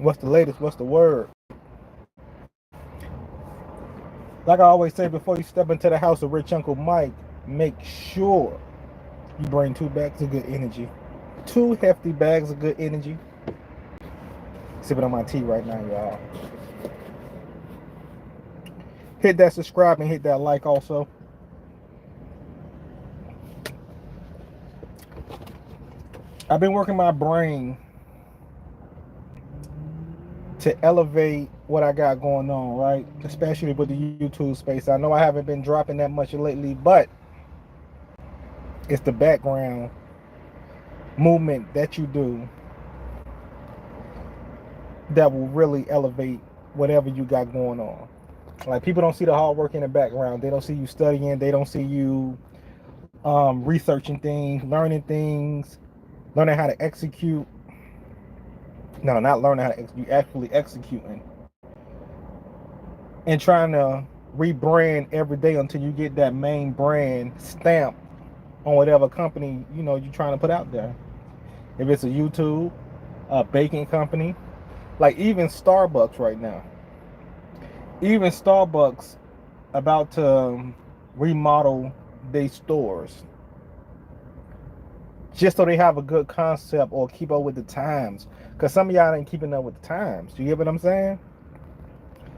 What's the latest? What's the word? Like I always say, before you step into the house of Rich Uncle Mike, make sure you bring 2 bags of good energy. 2 hefty bags of good energy. Sipping on my tea right now, y'all. Hit that subscribe and hit that like also. I've been working my brain to elevate what I got going on, right? Especially with the YouTube space. I know I haven't been dropping that much lately, but it's the background movement that you do that will really elevate whatever you got going on. Like, people don't see the hard work in the background. They don't see you studying. They don't see you researching things, learning things, learning how to execute. No, not learning how to execute, actually executing. And trying to rebrand every day until you get that main brand stamp on whatever company you're trying to put out there. If it's a YouTube, a baking company, like even Starbucks right now. Even Starbucks about to remodel their stores just so they have a good concept or keep up with the times. Because some of y'all ain't keeping up with the times. You get what I'm saying?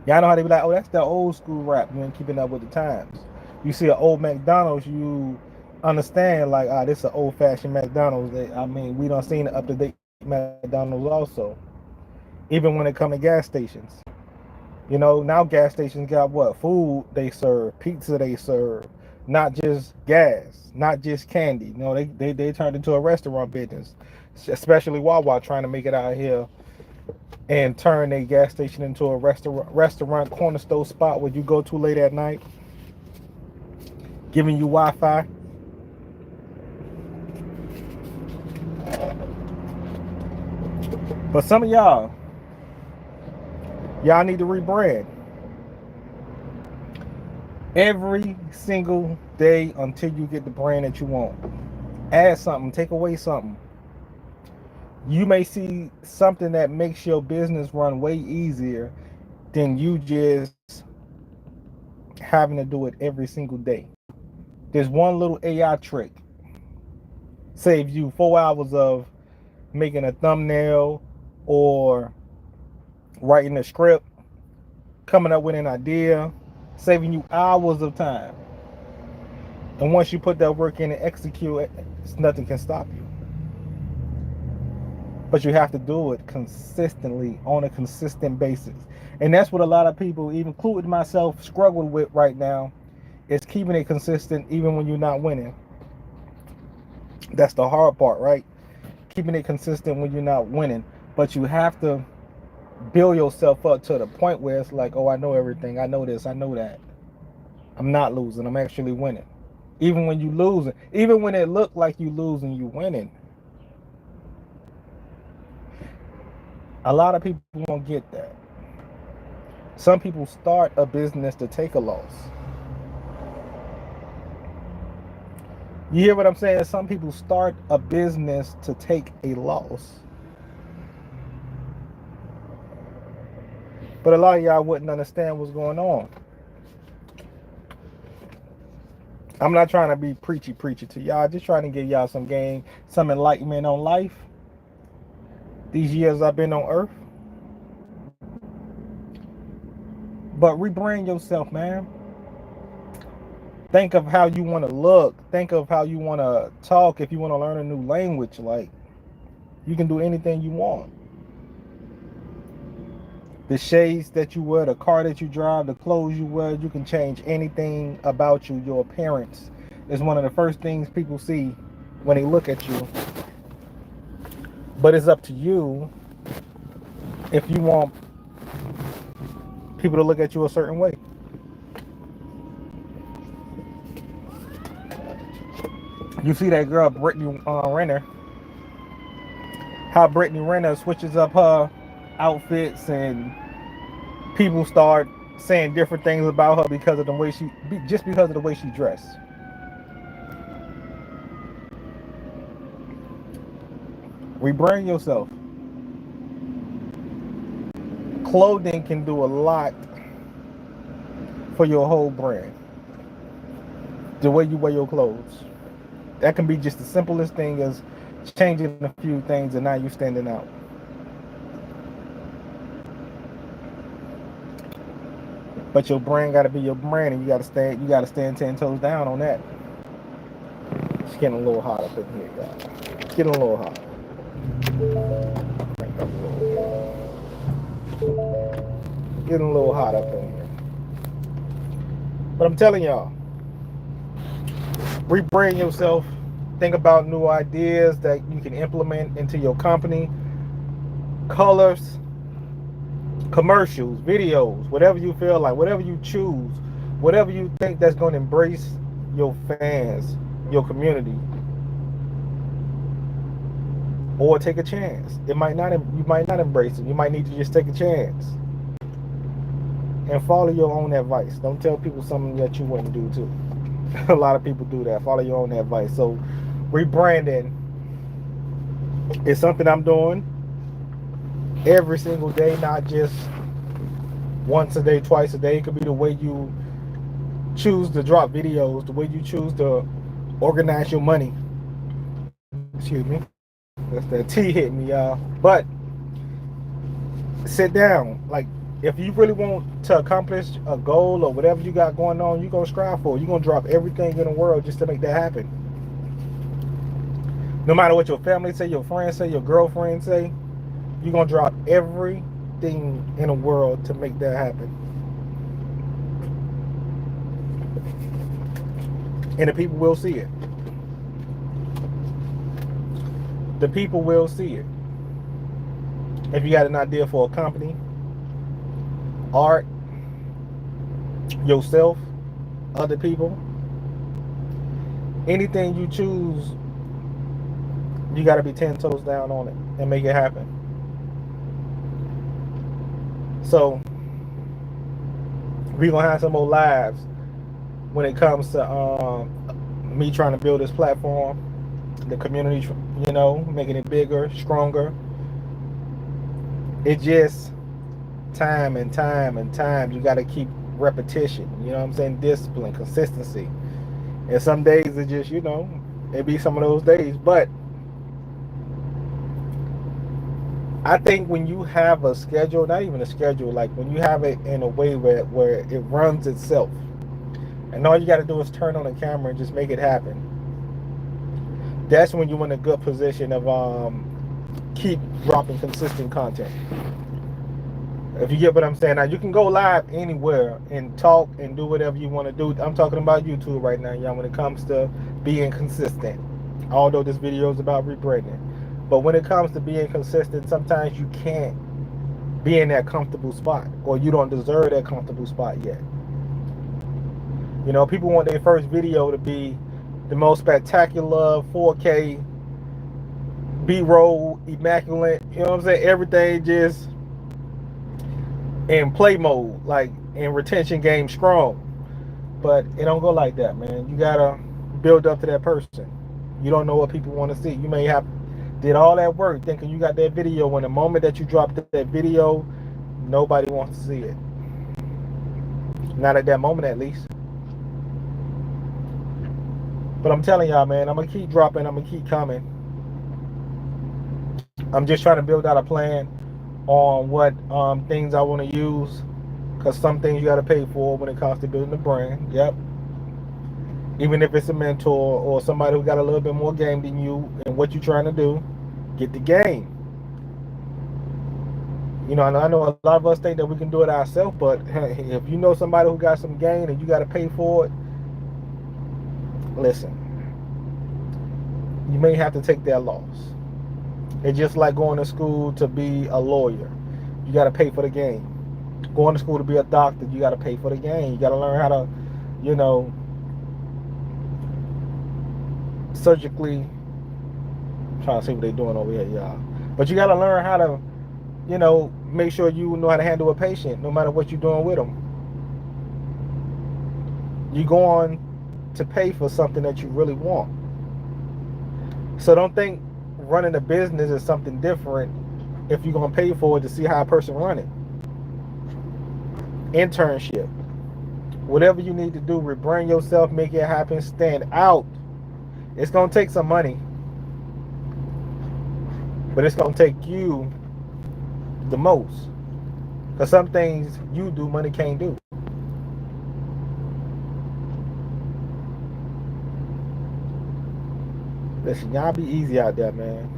Y'all know how they be like, oh, that's the old school rap. You ain't keeping up with the times. You see an old McDonald's, you understand like, this is an old fashioned McDonald's. I mean, we done seen the up to date McDonald's also. Even when it come to gas stations. Now gas stations got what? Food they serve, pizza they serve, not just gas, not just candy. They turned into a restaurant business, especially Wawa trying to make it out here and turn a gas station into a restaurant corner store spot where you go to late at night, giving you Wi-Fi. But some of y'all need to rebrand every single day until you get the brand that you want. Add something, take away something. You may see something that makes your business run way easier than you just having to do it every single day. There's one little AI trick. Saves you 4 hours of making a thumbnail or writing a script, coming up with an idea, saving you hours of time. And once you put that work in and execute it, nothing can stop you. But you have to do it consistently on a consistent basis. And that's what a lot of people, even including myself, struggle with right now, is keeping it consistent even when you're not winning. That's the hard part, right? Keeping it consistent when you're not winning. But you have to build yourself up to the point where it's like, oh, I know everything. I know this. I know that. I'm not losing. I'm actually winning. Even when you losing. Even when it looked like you losing, you winning. A lot of people won't get that. Some people start a business to take a loss. You hear what I'm saying? Some people start a business to take a loss. But a lot of y'all wouldn't understand what's going on. I'm not trying to be preachy to y'all. Just trying to give y'all some game, some enlightenment on life. These years I've been on earth. But rebrand yourself, man. Think of how you want to look. Think of how you want to talk. If you want to learn a new language, like, you can do anything you want. The shades that you wear, the car that you drive, the clothes you wear, you can change anything about you. Your appearance is one of the first things people see when they look at you. But it's up to you if you want people to look at you a certain way. You see that girl, Brittany Renner, how Brittany Renner switches up her outfits and people start saying different things about her because of the way just because of the way she dressed. Rebrand yourself. clothing can do a lot for your whole brand. The way you wear your clothes. That can be just the simplest thing as changing a few things and now you're standing out. But your brand gotta be your brand and you gotta stand 10 toes down on that. It's getting a little hot up in here, y'all. It's getting a little hot. Getting a little hot up in here. But I'm telling y'all, rebrand yourself. Think about new ideas that you can implement into your company. Colors, commercials, videos, whatever you feel like, whatever you choose, whatever you think that's going to embrace your fans, your community. Or take a chance. You might not embrace it. You might need to just take a chance. And follow your own advice. Don't tell people something that you wouldn't do too. A lot of people do that. Follow your own advice. So rebranding is something I'm doing every single day, not just once a day, twice a day. It could be the way you choose to drop videos, the way you choose to organize your money. Excuse me. That's that tea hitting me, y'all. But sit down. Like, if you really want to accomplish a goal or whatever you got going on, you're going to strive for it. You're going to drop everything in the world just to make that happen. No matter what your family say, your friends say, your girlfriend say, you're going to drop everything in the world to make that happen. And the people will see it. The people will see it. If you got an idea for a company, art, yourself, other people, anything you choose, you got to be 10 toes down on it and make it happen. So we're going to have some more lives when it comes to me trying to build this platform, the community, you know, making it bigger, stronger. It just time and time and time. You got to keep repetition, you know what I'm saying? Discipline, consistency. And some days it just, you know, it be some of those days. But I think when you have a schedule, not even a schedule, like when you have it in a way where it runs itself, and all you got to do is turn on the camera and just make it happen, that's when you're in a good position of keep dropping consistent content. If you get what I'm saying. Now, you can go live anywhere and talk and do whatever you want to do. I'm talking about YouTube right now, y'all, when it comes to being consistent. Although this video is about rebranding. But when it comes to being consistent, sometimes you can't be in that comfortable spot, or you don't deserve that comfortable spot yet. You know, people want their first video to be the most spectacular 4K B-roll, immaculate, you know what I'm saying? Everything just in play mode, like in retention game strong. But it don't go like that, man. You gotta build up to that person. You don't know what people want to see. You may have did all that work thinking you got that video, when the moment that you drop that video, nobody wants to see it. Not at that moment, at least. But I'm telling y'all, man, I'm gonna keep dropping, I'm gonna keep coming. I'm just trying to build out a plan on what things I want to use, because some things you got to pay for when it comes to building a brand. Yep. Even if it's a mentor or somebody who got a little bit more game than you and what you're trying to do, get the game. You know, and I know a lot of us think that we can do it ourselves, but if you know somebody who got some game and you got to pay for it, listen, you may have to take that loss. It's just like going to school to be a lawyer. You got to pay for the game. Going to school to be a doctor, you got to pay for the game. You got to learn how to, you know, surgically, I'm trying to see what they're doing over here, y'all. But you got to learn how to, you know, make sure you know how to handle a patient, no matter what you're doing with them. You're going to pay for something that you really want. So don't think running a business is something different if you're going to pay for it to see how a person run it. internship. Whatever you need to do, rebrand yourself, make it happen, stand out. It's going to take some money, but it's going to take you the most. Because some things you do, money can't do. Listen, y'all be easy out there, man.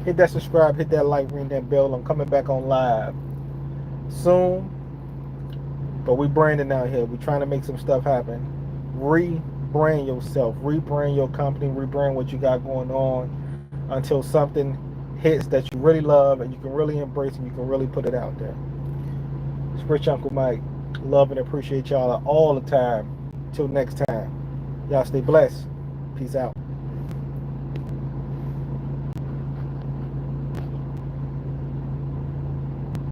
Hit that subscribe, hit that like, ring that bell. I'm coming back on live soon. But we branding out here. We trying to make some stuff happen. Rebrand yourself. Rebrand your company. Rebrand what you got going on until something hits that you really love and you can really embrace and you can really put it out there. It's Rich Uncle Mike. Love and appreciate y'all all the time. Till next time. Y'all stay blessed. Peace out.